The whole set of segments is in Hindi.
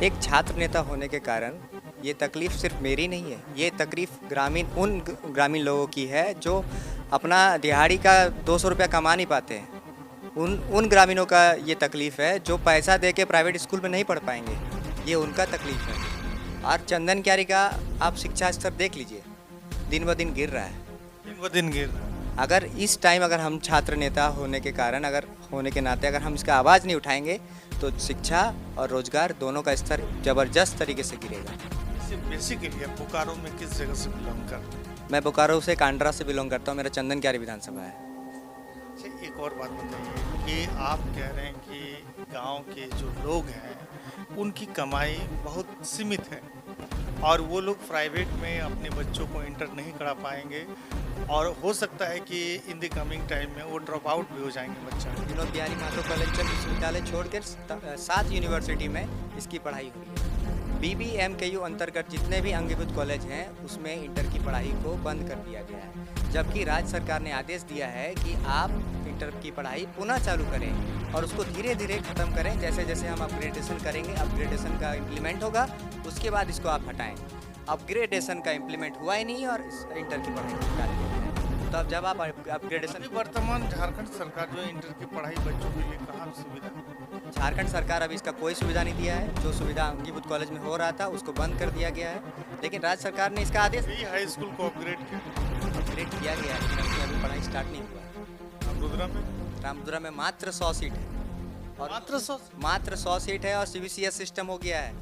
एक छात्र नेता होने के कारण ये तकलीफ़ सिर्फ मेरी नहीं है, ये तकलीफ़ ग्रामीण लोगों की है जो अपना दिहाड़ी का 200 रुपया कमा नहीं पाते हैं। उन ग्रामीणों का ये तकलीफ़ है जो पैसा दे के प्राइवेट स्कूल में नहीं पढ़ पाएंगे, ये उनका तकलीफ़ है। और चंदन क्यारी का आप शिक्षा स्तर देख लीजिए, दिन ब दिन गिर रहा है। दिन ब दिन गिर रहा है। अगर इस टाइम अगर हम छात्र नेता होने के कारण होने के नाते अगर हम इसका आवाज़ नहीं उठाएंगे तो शिक्षा और रोजगार दोनों का स्तर ज़बरदस्त तरीके से गिरेगा। बेसिकली आप बोकारो में किस जगह से बिलोंग करते हैं? मैं बोकारो से कांडरा से बिलोंग करता हूँ, मेरा चंदन क्यारी विधानसभा है। अच्छा, एक और बात बताइए कि आप कह रहे हैं कि गांव के जो लोग हैं उनकी कमाई बहुत सीमित है और वो लोग प्राइवेट में अपने बच्चों को इंटर नहीं करा पाएंगे और हो सकता है कि इन द कमिंग टाइम में वो ड्रॉप आउट भी हो जाएंगे बच्चा। विनोद बिहारी महतो कॉलेज विश्वविद्यालय छोड़कर 7 यूनिवर्सिटी में इसकी पढ़ाई हुई है। BBMKU अंतर्गत जितने भी अंगीभूत कॉलेज हैं उसमें इंटर की पढ़ाई को बंद कर दिया गया है, जबकि राज्य सरकार ने आदेश दिया है कि आप इंटर की पढ़ाई पुनः चालू करें और उसको धीरे धीरे ख़त्म करें। जैसे जैसे हम अपग्रेडेशन करेंगे, अपग्रेडेशन का इम्प्लीमेंट होगा, उसके बाद इसको आप हटाएं। अपग्रेडेशन का इम्प्लीमेंट हुआ ही नहीं और इंटर की पढ़ाई को हटा दिया है। तो अब जब आप अपग्रेडेशन, वर्तमान झारखंड सरकार जो इंटर की पढ़ाई बच्चों के लिए कहाँ सुविधा? झारखंड सरकार अभी इसका कोई सुविधा नहीं दिया है। जो सुविधा अंगीभूत कॉलेज में हो रहा था उसको बंद कर दिया गया है, लेकिन राज्य सरकार ने इसका आदेश हाई स्कूल को अपग्रेड किया गया है, लेकिन अभी पढ़ाई स्टार्ट नहीं हुआ है। रामदुरा में मात्र 100 सीट है और मात्र 100 सीट है और CBCS सिस्टम हो गया है।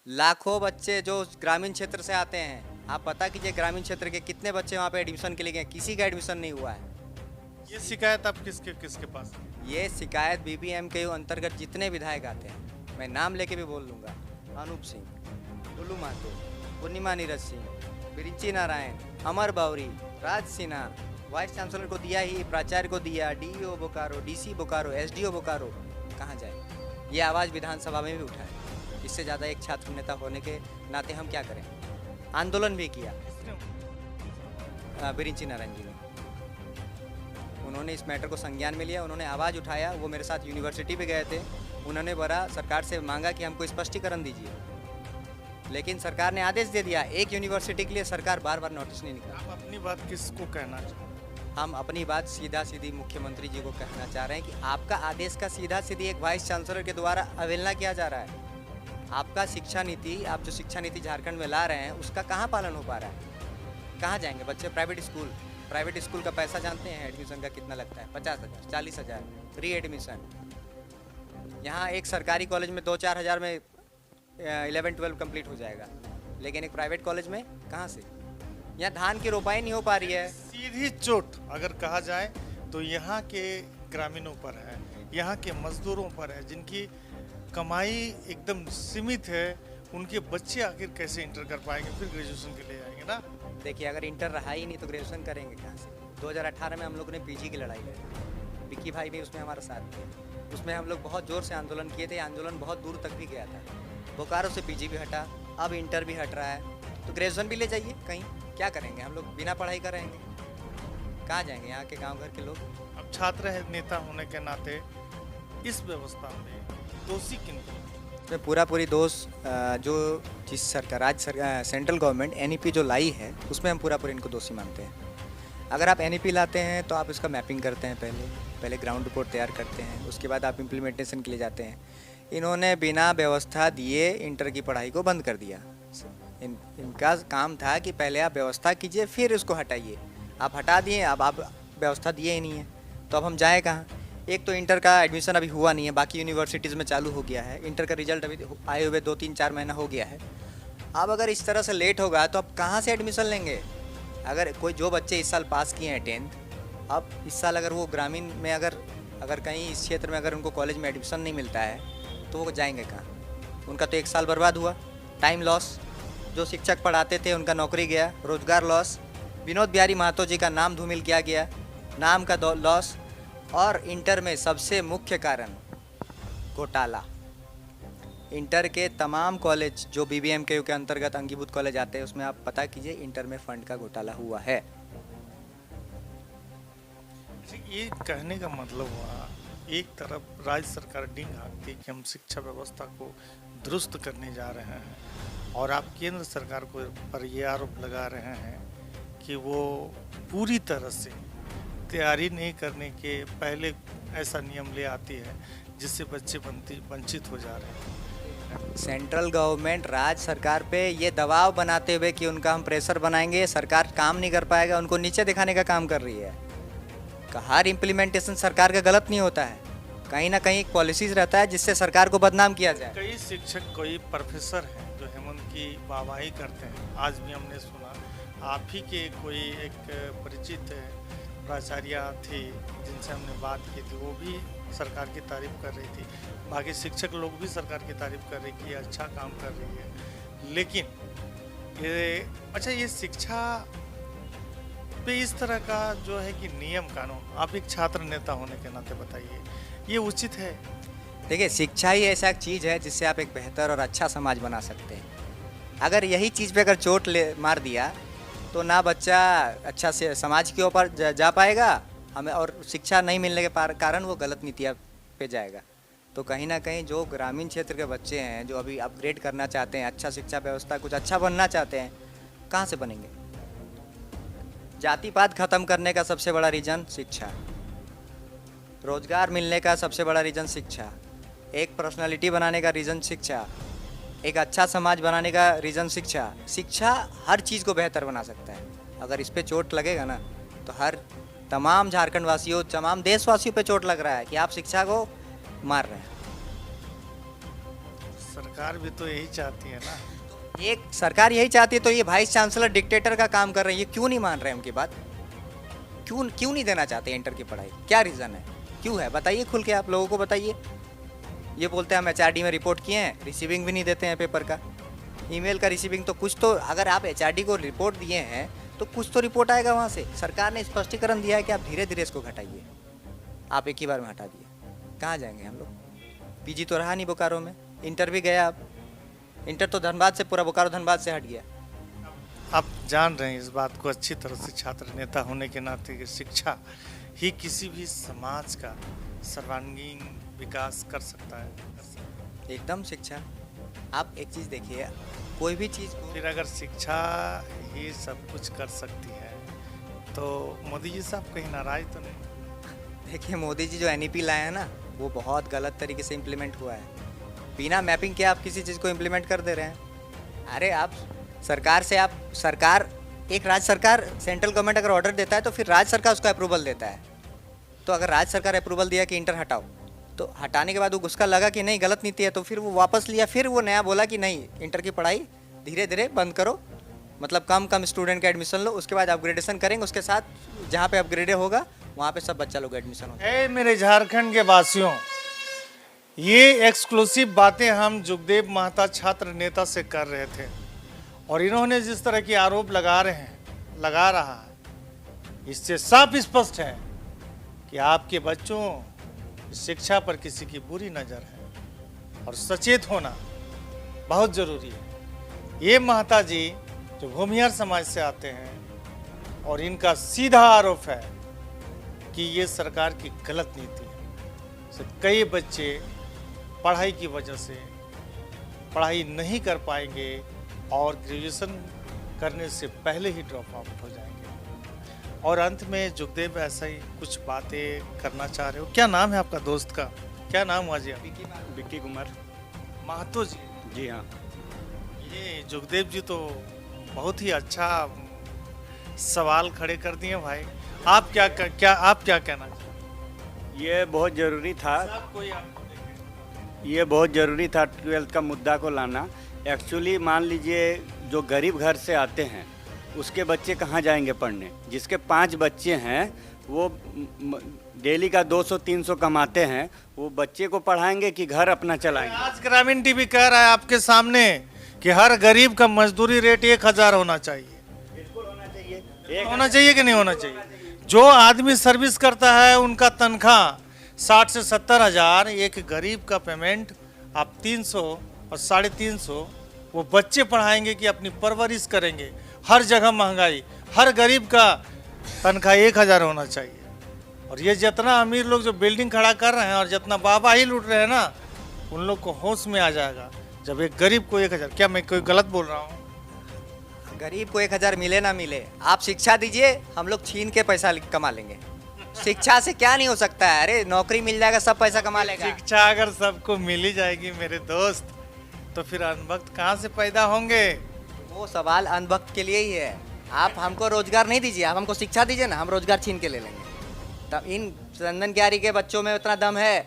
लाखों बच्चे जो ग्रामीण क्षेत्र से आते हैं, आप पता कीजिए ग्रामीण क्षेत्र के कितने बच्चे वहाँ पे एडमिशन के लिए गए, किसी का एडमिशन नहीं हुआ है। ये शिकायत आप किसके पास? ये शिकायत BBMKU अंतर्गत जितने विधायक आते हैं, मैं नाम लेके भी बोल लूँगा, अनूप सिंह, डुल्लू महतो, पूर्णिमा नीरज सिंह, बिरिंची नारायण, अमर बावरी, राज सिन्हा, वाइस चांसलर को दिया ही, प्राचार्य को दिया, DEO Bokaro, DC Bokaro, SDO Bokaro, कहाँ जाए? ये आवाज़ विधानसभा में भी उठा है। इससे ज़्यादा एक छात्र नेता होने के नाते हम क्या करें? आंदोलन भी किया बिरिंची नारायण जी ने, उन्होंने इस मैटर को संज्ञान में लिया, उन्होंने आवाज़ उठाया। वो मेरे साथ यूनिवर्सिटी पे गए थे, उन्होंने बड़ा सरकार से मांगा कि हमको स्पष्टीकरण दीजिए, लेकिन सरकार ने आदेश दे दिया। एक यूनिवर्सिटी के लिए सरकार बार बार नोटिस नहीं निकाला। आप अपनी बात किसको कहना चाहते हैं? हम अपनी बात सीधा सीधी मुख्यमंत्री जी को कहना चाह रहे हैं कि आपका आदेश का सीधा सीधी एक वाइस चांसलर के द्वारा अवहेलना किया जा रहा है। आपका शिक्षा नीति, आप जो शिक्षा नीति झारखंड में ला रहे हैं उसका कहाँ पालन हो पा रहा है? कहाँ जाएंगे बच्चे? प्राइवेट स्कूल का पैसा जानते हैं एडमिशन का कितना लगता है? 50,000, 40,000 री एडमिशन। यहाँ एक सरकारी कॉलेज में 2-4 हज़ार में 11-12 कंप्लीट हो जाएगा, लेकिन एक प्राइवेट कॉलेज में कहाँ से? यहाँ धान की रोपाई नहीं हो पा रही है। सीधी चोट अगर कहा जाए तो यहाँ के ग्रामीणों पर है, यहाँ के मजदूरों पर है, जिनकी कमाई एकदम सीमित है। उनके बच्चे आखिर कैसे इंटर कर पाएंगे, फिर ग्रेजुएशन के लिए आएंगे ना? देखिए, अगर इंटर रहा ही नहीं तो ग्रेजुएशन करेंगे कहाँ से? 2018 में हम लोगों ने PG की लड़ाई लड़ी, विक्की भाई भी उसमें हमारा साथ दिया। उसमें हम लोग बहुत ज़ोर से आंदोलन किए थे, आंदोलन बहुत दूर तक भी गया था। बोकारो से PG भी हटा, अब इंटर भी हट रहा है, तो ग्रेजुएशन भी ले जाइए कहीं। क्या करेंगे हम लोग? बिना पढ़ाई कर रहेंगे, कहाँ जाएंगे? यहाँ के गाँव घर के लोग। अब छात्र नेता होने के नाते इस व्यवस्था में दोषी किन? तो पूरी दोष जो जिस सरकार, राज्य सरकार, सेंट्रल गवर्नमेंट NEP जो लाई है उसमें हम पूरी इनको दोषी मानते हैं। अगर आप NEP लाते हैं तो आप इसका मैपिंग करते हैं, पहले ग्राउंड रिपोर्ट तैयार करते हैं, उसके बाद आप इम्प्लीमेंटेशन के लिए जाते हैं। इन्होंने बिना व्यवस्था दिए इंटर की पढ़ाई को बंद कर दिया। इनका काम था कि पहले आप व्यवस्था कीजिए फिर उसको हटाइए। आप हटा दिए, अब आप व्यवस्था दिए ही नहीं है, तो अब हम जाए कहाँ? एक तो इंटर का एडमिशन अभी हुआ नहीं है, बाकी यूनिवर्सिटीज़ में चालू हो गया है। इंटर का रिजल्ट अभी आए हुए 2-3-4 महीना हो गया है। अब अगर इस तरह से लेट होगा तो अब कहाँ से एडमिशन लेंगे? अगर कोई जो बच्चे इस साल पास किए हैं 10th, अब इस साल अगर वो ग्रामीण में अगर कहीं इस क्षेत्र में अगर उनको कॉलेज में एडमिशन नहीं मिलता है तो वो जाएंगे कहाँ? उनका तो 1 साल बर्बाद हुआ, टाइम लॉस। जो शिक्षक पढ़ाते थे उनका नौकरी गया, रोजगार लॉस। विनोद बिहारी महतो जी का नाम धूमिल किया गया, नाम का लॉस। और इंटर में सबसे मुख्य कारण घोटाला। इंटर के तमाम कॉलेज जो BBMKU के अंतर्गत अंगीभूत कॉलेज आते हैं उसमें आप पता कीजिए इंटर में फंड का घोटाला हुआ है। ये कहने का मतलब हुआ, एक तरफ राज्य सरकार डींग हाँकती कि हम शिक्षा व्यवस्था को दुरुस्त करने जा रहे हैं और आप केंद्र सरकार को पर ये आरोप लगा रहे हैं कि वो पूरी तरह से तैयारी नहीं करने के पहले ऐसा नियम ले आती है जिससे बच्चे वंचित हो जा रहे हैं। सेंट्रल गवर्नमेंट राज्य सरकार पे ये दबाव बनाते हुए कि उनका हम प्रेशर बनाएंगे, सरकार काम नहीं कर पाएगा, उनको नीचे दिखाने का काम कर रही है। हर इम्प्लीमेंटेशन सरकार का गलत नहीं होता है, कहीं ना कहीं एक पॉलिसीज रहता है जिससे सरकार को बदनाम किया जाए। कई शिक्षक, कई प्रोफेसर हैं जो हेमंत की वाहवाही करते हैं। आज भी हमने सुना आप ही के कोई एक परिचित प्राचार्य थी जिनसे हमने बात की थी, वो भी सरकार की तारीफ कर रही थी। बाकी शिक्षक लोग भी सरकार की तारीफ कर रहे कि ये अच्छा काम कर रही है। लेकिन ये शिक्षा पे इस तरह का जो है कि नियम कानून, आप एक छात्र नेता होने के नाते बताइए, ये उचित है? देखिए, शिक्षा ही ऐसा एक चीज़ है जिससे आप एक बेहतर और अच्छा समाज बना सकते हैं। अगर यही चीज़ पे अगर चोट मार दिया तो ना बच्चा अच्छा से समाज के ऊपर जा पाएगा हमें, और शिक्षा नहीं मिलने के कारण वो गलत नीतियाँ पे जाएगा। तो कहीं ना कहीं जो ग्रामीण क्षेत्र के बच्चे हैं जो अभी अपग्रेड करना चाहते हैं, अच्छा शिक्षा व्यवस्था कुछ अच्छा बनना चाहते हैं, कहाँ से बनेंगे? जाति पात खत्म करने का सबसे बड़ा रीज़न शिक्षा, रोजगार मिलने का सबसे बड़ा रीज़न शिक्षा, एक पर्सनालिटी बनाने का रीज़न शिक्षा, एक अच्छा समाज बनाने का रीज़न शिक्षा। शिक्षा हर चीज़ को बेहतर बना सकता है। अगर इस पे चोट लगेगा ना तो तमाम झारखंड वासियों, तमाम देशवासियों पे चोट लग रहा है कि आप शिक्षा को मार रहे हैं। सरकार भी तो यही चाहती है ना। एक सरकार यही चाहती है तो ये वाइस चांसलर डिक्टेटर का काम कर रहे हैं, ये क्यों नहीं मान रहे हैं उनकी बात? क्यों नहीं देना चाहते इंटर की पढ़ाई? क्या रीज़न है, क्यों है? बताइए खुल के, आप लोगों को बताइए। ये बोलते हैं हम HRD में रिपोर्ट किए हैं, रिसीविंग भी नहीं देते हैं पेपर का, ईमेल का रिसीविंग। तो कुछ तो, अगर आप HRD को रिपोर्ट दिए हैं तो कुछ तो रिपोर्ट आएगा वहाँ से। सरकार ने स्पष्टीकरण दिया है कि आप धीरे धीरे इसको घटाइए, आप एक ही बार में हटा दिए, कहाँ जाएंगे हम लोग? PG तो रहा नहीं बोकारो में, इंटर भी गया। आप इंटर तो धनबाद से, पूरा बोकारो धनबाद से हट गया। आप जान रहे हैं इस बात को अच्छी तरह से, छात्र नेता होने के नाते, कि शिक्षा ही किसी भी समाज का सर्वांगीण विकास कर सकता है। एकदम शिक्षा। आप एक चीज़ देखिए, कोई भी चीज़ को, फिर अगर शिक्षा ही सब कुछ कर सकती है तो मोदी जी साहब कहीं नाराज तो नहीं? देखिए, मोदी जी जो NEP लाए हैं ना, वो बहुत गलत तरीके से इम्प्लीमेंट हुआ है। बिना मैपिंग के आप किसी चीज़ को इम्प्लीमेंट कर दे रहे हैं। अरे आप सरकार एक राज्य सरकार, सेंट्रल गवर्नमेंट अगर ऑर्डर देता है तो फिर राज्य सरकार उसका अप्रूवल देता है। तो अगर राज्य सरकार अप्रूवल दिया कि इंटर हटाओ, तो हटाने के बाद वो गुस्सा लगा कि नहीं गलत नीति है, तो फिर वो वापस लिया, फिर वो नया बोला कि नहीं, इंटर की पढ़ाई धीरे धीरे बंद करो, मतलब कम स्टूडेंट का एडमिशन लो, उसके बाद अपग्रेडेशन करेंगे, उसके साथ जहाँ पे अपग्रेड होगा वहाँ पे सब बच्चा लोग एडमिशन होगा। मेरे झारखंड के वासियों, ये एक्सक्लूसिव बातें हम जुगदेव महता छात्र नेता से कर रहे थे, और इन्होंने जिस तरह के आरोप लगा रहा है, इससे साफ स्पष्ट है कि आपके बच्चों शिक्षा पर किसी की बुरी नज़र है, और सचेत होना बहुत ज़रूरी है। ये महता जी जो भूमिहार समाज से आते हैं, और इनका सीधा आरोप है कि ये सरकार की गलत नीति है। कई बच्चे पढ़ाई की वजह से पढ़ाई नहीं कर पाएंगे और ग्रेजुएशन करने से पहले ही ड्रॉप आउट हो जाएंगे। और अंत में जुगदेव ऐसा ही कुछ बातें करना चाह रहे हो। क्या नाम है आपका दोस्त का? क्या नाम हुआ जी? विक्की कुमार महतो जी। जी हाँ। ये जुगदेव जी तो बहुत ही अच्छा सवाल खड़े कर दिए भाई। आप क्या कहना चाहते? ये बहुत ज़रूरी था, कोई ये बहुत ज़रूरी था 12th का मुद्दा को लाना। एक्चुअली मान लीजिए जो गरीब घर से आते हैं उसके बच्चे कहाँ जाएंगे पढ़ने? जिसके 5 बच्चे हैं वो डेली का 200-300 कमाते हैं, वो बच्चे को पढ़ाएंगे कि घर अपना चलाएंगे? आज ग्रामीण टीवी कह रहा है आपके सामने कि हर गरीब का मजदूरी रेट 1000 होना चाहिए। बिल्कुल होना चाहिए। होना चाहिए कि नहीं होना चाहिए? जो आदमी सर्विस करता है उनका तनख्वाह 60 से 70 हज़ार, एक गरीब का पेमेंट आप 300 और 350, वो बच्चे पढ़ाएंगे कि अपनी परवरिश करेंगे। हर जगह महंगाई, हर गरीब का तनख्वाह 1000 होना चाहिए। और ये जितना अमीर लोग जो बिल्डिंग खड़ा कर रहे हैं और जितना वाहवाही लूट रहे हैं ना, उन लोग को होश में आ जाएगा जब एक गरीब को 1,000, क्या मैं कोई गलत बोल रहा हूँ? गरीब को 1,000 मिले ना मिले, आप शिक्षा दीजिए, हम लोग छीन के पैसा कमा लेंगे। शिक्षा से क्या नहीं हो सकता है? अरे नौकरी मिल जाएगा, सब पैसा कमा लेगा। शिक्षा अगर सबको मिल ही जाएगी मेरे दोस्त, तो फिर अंधभक्त कहाँ से पैदा होंगे? वो सवाल अंधभक्त के लिए ही है। आप हमको रोजगार नहीं दीजिए, आप हमको शिक्षा दीजिए ना, हम रोजगार छीन के ले लेंगे। तब इन चंदन क्यारी के बच्चों में उतना दम है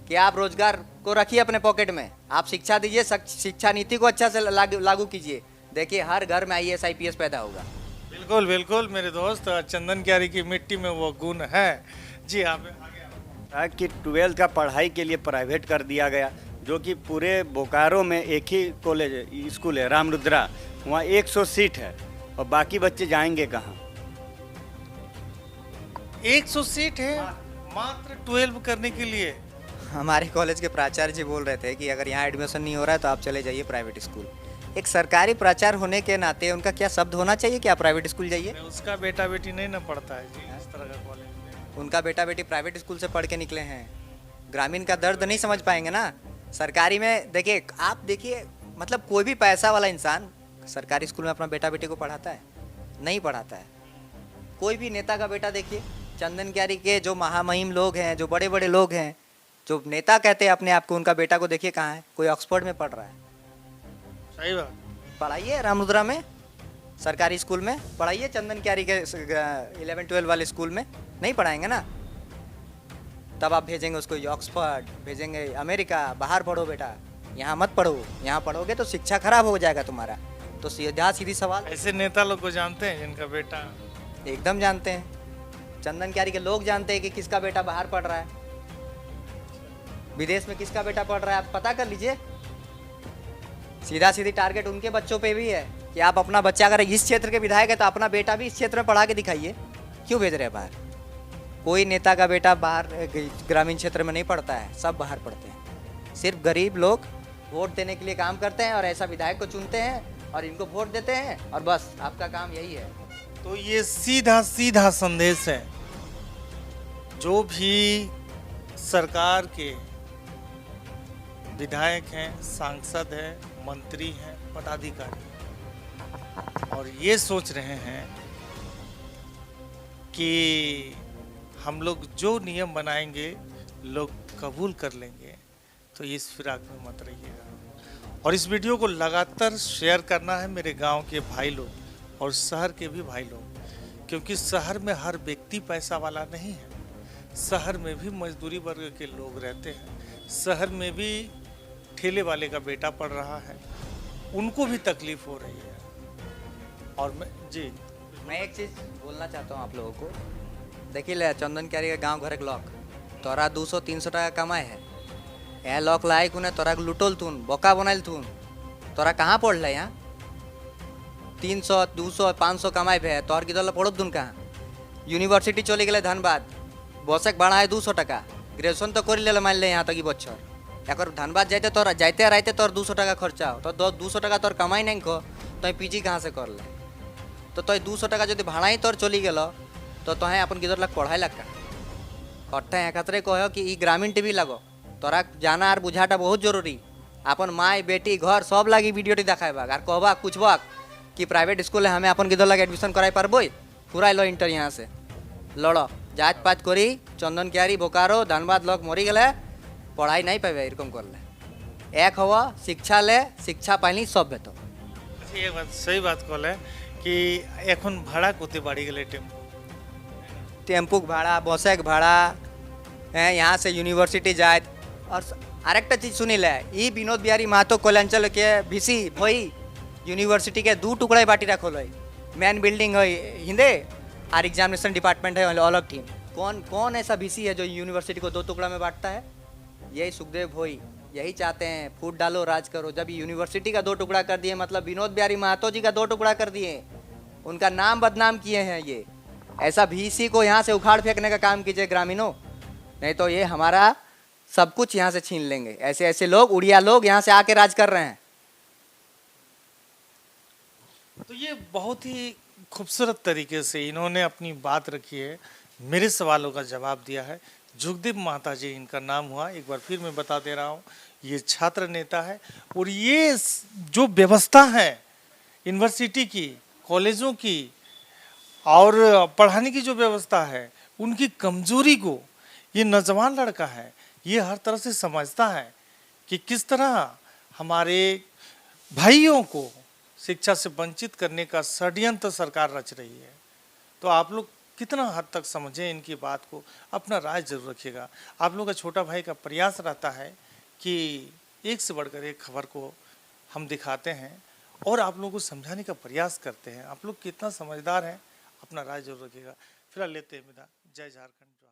कि आप रोजगार को रखिए अपने पॉकेट में, आप शिक्षा दीजिए, शिक्षा नीति को अच्छा से लागू कीजिए। देखिए हर घर में IAS IPS पैदा होगा। बिल्कुल बिल्कुल मेरे दोस्त, चंदन क्यारी की मिट्टी में वो गुण है। जी आप आगे कि 12th का पढ़ाई के लिए प्राइवेट कर दिया गया, जो कि पूरे बोकारो में एक ही कॉलेज स्कूल है रामरुद्रा, वहाँ 100 सीट है और बाकी बच्चे जाएंगे कहाँ? 100 सीट है मात्र 12 करने के लिए। हमारे कॉलेज के प्राचार्य जी बोल रहे थे कि अगर यहाँ एडमिशन नहीं हो रहा है तो आप चले जाइए प्राइवेट स्कूल। एक सरकारी प्राचार्य होने के नाते उनका क्या शब्द होना चाहिए कि आप प्राइवेट स्कूल जाइए? उसका बेटा बेटी नहीं ना पढ़ता है जी इस तरह का कॉलेज में। उनका बेटा बेटी प्राइवेट स्कूल से पढ़ के निकले हैं, ग्रामीण का दर्द नहीं समझ पाएंगे ना। सरकारी में देखिए, आप देखिए, मतलब कोई भी पैसा वाला इंसान सरकारी स्कूल में अपना बेटा बेटी को पढ़ाता है? नहीं पढ़ाता है। कोई भी नेता का बेटा देखिए, चंदन क्यारी के जो महामहिम लोग हैं, जो बड़े बड़े लोग हैं, जो नेता कहते हैं अपने आप को, उनका बेटा को देखिए कहाँ है, कोई ऑक्सफोर्ड में पढ़ रहा है। सही बात। पढ़ाइए रामरुद्रा में, सरकारी स्कूल में पढ़ाइए, चंदन क्यारी के 11-12 वाले स्कूल में नहीं पढ़ाएंगे ना। तब आप भेजेंगे उसको ऑक्सफोर्ड, भेजेंगे अमेरिका, बाहर पढ़ो बेटा, यहाँ मत पढ़ो। यहाँ पढ़ोगे तो शिक्षा खराब हो जाएगा तुम्हारा। तो सीधी सवाल, ऐसे नेता लोग को जानते हैं जिनका बेटा? एकदम जानते हैं। चंदन क्यारी के लोग जानते हैं कि किसका बेटा बाहर पढ़ रहा है, विदेश में किसका बेटा पढ़ रहा है, आप पता कर लीजिए। सीधी टारगेट उनके बच्चों पे भी है कि आप अपना बच्चा अगर इस क्षेत्र के विधायक है तो अपना बेटा भी इस क्षेत्र में पढ़ा के दिखाइए। क्यों भेज रहे हैं बाहर? कोई नेता का बेटा बाहर ग्रामीण क्षेत्र में नहीं पढ़ता है, सब बाहर पढ़ते हैं। सिर्फ गरीब लोग वोट देने के लिए काम करते हैं और ऐसा विधायक को चुनते हैं और इनको वोट देते हैं और बस आपका काम यही है। तो ये सीधा सीधा संदेश है, जो भी सरकार के विधायक हैं, सांसद हैं, मंत्री हैं, पदाधिकारी हैं, और ये सोच रहे हैं कि हम लोग जो नियम बनाएंगे लोग कबूल कर लेंगे, तो इस फिराक में मत रहिएगा। और इस वीडियो को लगातार शेयर करना है मेरे गांव के भाई लोग और शहर के भी भाई लोग, क्योंकि शहर में हर व्यक्ति पैसा वाला नहीं है। शहर में भी मजदूरी वर्ग के लोग रहते हैं, शहर में भी ठेले वाले का बेटा पढ़ रहा है, उनको भी तकलीफ हो रही है। और मैं एक चीज़ बोलना चाहता हूँ आप लोगों को। देखिए ले चंदन क्यारी का गाँव घर एक लॉक तोरा 200-300 टाका कमाए है, यहाँ लॉक लाए कुने तोरा लुटोल तुन, बोका बनाइल तुन, तोरा कहाँ पढ़ ले? यहाँ 300, 200, 500 कमाए भे तोहर की दल पढ़ो तुन कहाँ? यूनिवर्सिटी चले गए धनबाद, बसक भाड़ा है 200 टाका, ग्रेजुएशन तो कर ले मान ले यहाँ तक बच्चर। एक धनबाद जाते तोर जाते रहते तोर 200 टाका खर्चा हो, तो 200 टाका तोर कमाई नहीं को तो PG कहाँ से कर ले? तो 200 टाका जो भाड़ा ही तोर चली गल तो तुहें अपन किधर लग पढ़ाई लग कट्ठे हैं खतरे कहो कि ई ग्रामीण टीवी लगो, तोरा जाना और बुझाटा बहुत जरूरी। अपन माई बेटी घर सब लगी वीडियो देखाबाक और कहबाक पूछबाक कि प्राइवेट स्कूल है, हमें अपन किधर लगे एडमिशन कराई पारबो, पूरा लो इंटर यहाँ से लड़ो जात पात करी। चंदन क्यारी बोकारो धनबाद लोग मरी गए, पढ़ाई नहीं पाबे एरकम कर ले। एक हवा शिक्षा ले, शिक्षा पाइली सब बेतो। ये बात सही बात कहले कि एखन भाड़ा कते बाड़ी गेले टेम्पू भाड़ा, बसक भाड़ा है, यहाँ से यूनिवर्सिटी जाए। और आरेकटा चीज सुनी ले, ई विनोद बिहारी महतो कोलांचल के VC भई यूनिवर्सिटी के 2 टुकड़ा बाटी रखो लो, मेन बिल्डिंग है हिंदे और एग्जामिनेशन डिपार्टमेंट है अलग टीम। कौन ऐसा VC है जो यूनिवर्सिटी को 2 टुकड़ा में बांटता है? यही सुखदेव भोई यही चाहते हैं, फूट डालो राज करो। जब यूनिवर्सिटी का 2 टुकड़ा कर दिए मतलब विनोद बिहारी महतो जी का 2 टुकड़ा कर दिए, उनका नाम बदनाम किए हैं। ये ऐसा VC को यहाँ से उखाड़ फेंकने का काम कीजिए ग्रामीणों, नहीं तो ये हमारा सब कुछ यहाँ से छीन लेंगे। ऐसे ऐसे लोग, उड़िया लोग यहाँ से आके राज कर रहे हैं। तो ये बहुत ही खूबसूरत तरीके से इन्होंने अपनी बात रखी है, मेरे सवालों का जवाब दिया है। जुगदीप महता जी इनका नाम हुआ। एक बार फिर मैं बता दे रहा हूँ, ये छात्र नेता है। और ये जो व्यवस्था है यूनिवर्सिटी की, कॉलेजों की और पढ़ाने की जो व्यवस्था है, उनकी कमजोरी को ये नौजवान लड़का है, ये हर तरह से समझता है कि किस तरह हमारे भाइयों को शिक्षा से वंचित करने का षड्यंत्र सरकार रच रही है। तो आप लोग कितना हद तक समझें इनकी बात को, अपना राय जरूर रखिएगा। आप लोग का छोटा भाई का प्रयास रहता है कि एक से बढ़कर एक खबर को हम दिखाते हैं और आप लोगों को समझाने का प्रयास करते हैं। आप लोग कितना समझदार हैं, अपना राय जरूर रखिएगा। फिलहाल लेते हैं विदा। जय झारखंड।